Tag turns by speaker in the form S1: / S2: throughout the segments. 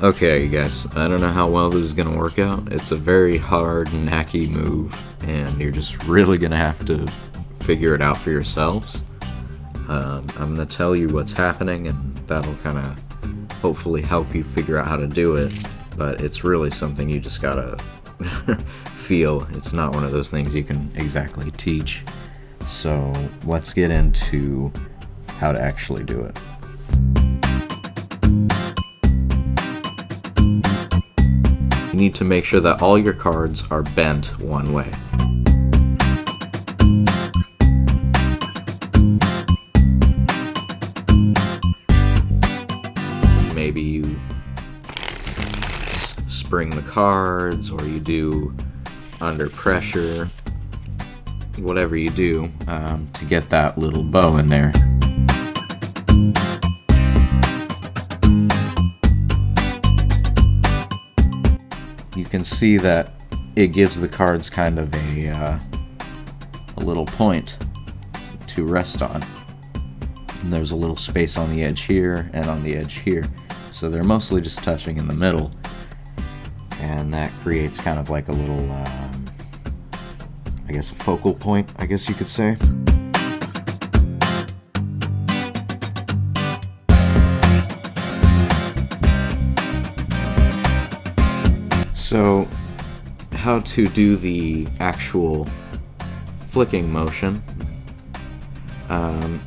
S1: Okay, you guys, I don't know how well this is going to work out. It's a very hard, knacky move, and you're just really going to have to figure it out for yourselves. I'm going to tell you what's happening, and that'll kind of hopefully help you figure out how to do it, but it's really something you just got to feel. It's not one of those things you can exactly teach. So let's get into how to actually do it. You need to make sure that all your cards are bent one way. Maybe you spring the cards, or you do under pressure, whatever you do to get that little bow in there. You can see that it gives the cards kind of a little point to rest on. And there's a little space on the edge here and on the edge here. So they're mostly just touching in the middle. And that creates kind of like a little, I guess a focal point, I guess you could say. So, how to do the actual flicking motion.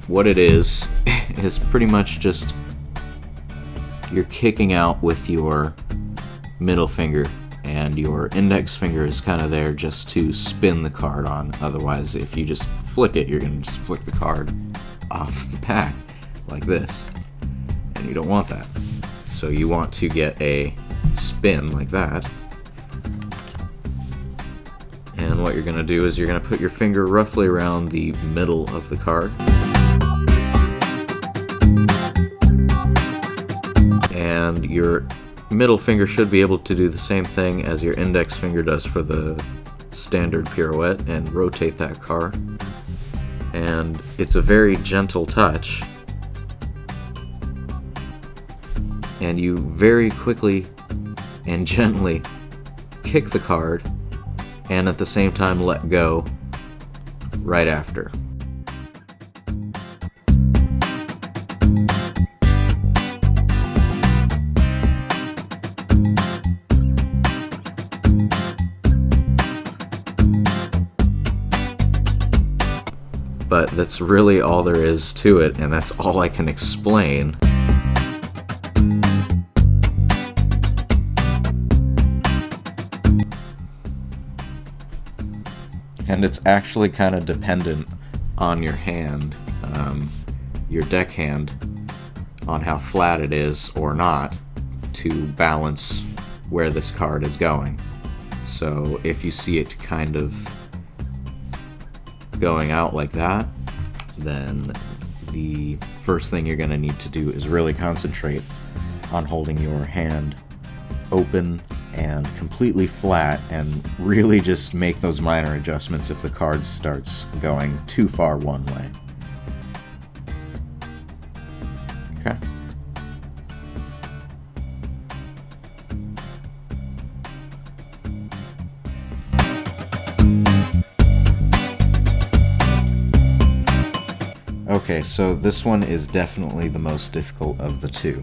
S1: What it is pretty much just you're kicking out with your middle finger, and your index finger is kind of there just to spin the card on. Otherwise, if you just flick it, you're going to just flick the card off the pack like this, and you don't want that. So you want to get a spin like that. And what you're going to do is you're going to put your finger roughly around the middle of the card. And your middle finger should be able to do the same thing as your index finger does for the standard pirouette and rotate that card. And it's a very gentle touch. And you very quickly and gently kick the card, and at the same time let go right after. But that's really all there is to it, and that's all I can explain. And it's actually kind of dependent on your hand, your deck hand, on how flat it is or not, to balance where this card is going. So if you see it kind of going out like that, then the first thing you're going to need to do is really concentrate on holding your hand open and completely flat, and really just make those minor adjustments if the card starts going too far one way. Okay. Okay, so this one is definitely the most difficult of the two.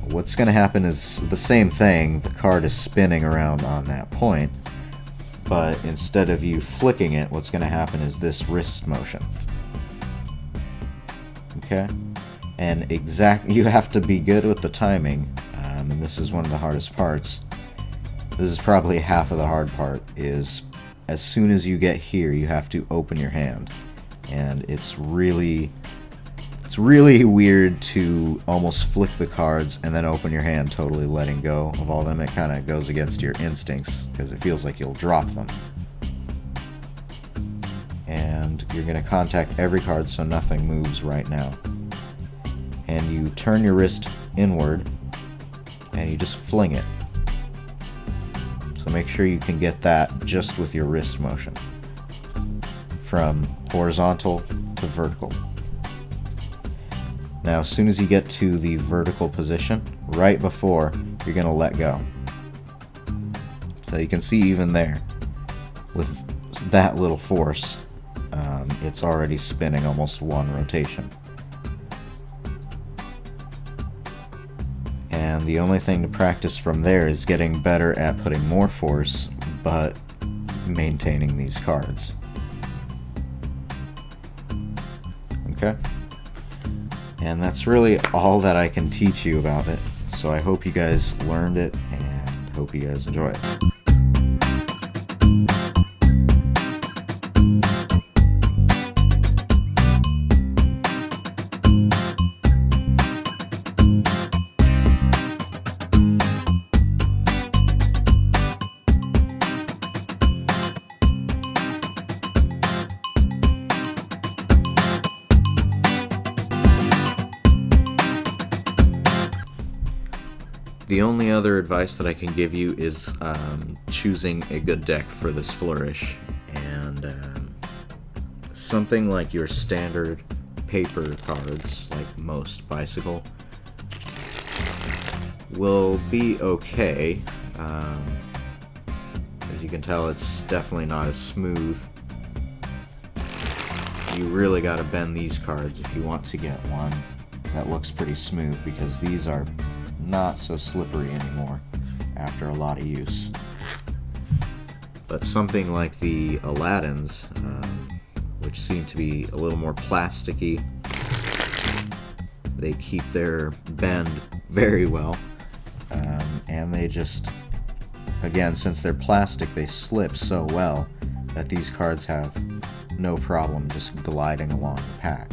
S1: What's going to happen is the same thing. The card is spinning around on that point, but instead of you flicking it, what's going to happen is this wrist motion. Okay? And you have to be good with the timing, and this is one of the hardest parts. This is probably half of the hard part, is as soon as you get here, you have to open your hand. And it's really weird to almost flick the cards and then open your hand, totally letting go of all of them. It kind of goes against your instincts because it feels like you'll drop them. And you're going to contact every card so nothing moves right now. And you turn your wrist inward and you just fling it. So make sure you can get that just with your wrist motion, from horizontal to vertical. Now, as soon as you get to the vertical position, right before you're going to let go. So you can see even there, with that little force, it's already spinning almost one rotation. And the only thing to practice from there is getting better at putting more force, but maintaining these cards. Okay? And that's really all that I can teach you about it. So I hope you guys learned it and hope you guys enjoy it. The only other advice that I can give you is choosing a good deck for this Flourish, and something like your standard paper cards, like most Bicycle, will be okay. As you can tell, it's definitely not as smooth. You really got to bend these cards if you want to get one that looks pretty smooth, because these are not so slippery anymore after a lot of use. But something like the Aladdins, which seem to be a little more plasticky, they keep their bend very well, and they just, again, since they're plastic, they slip so well that these cards have no problem just gliding along the pack.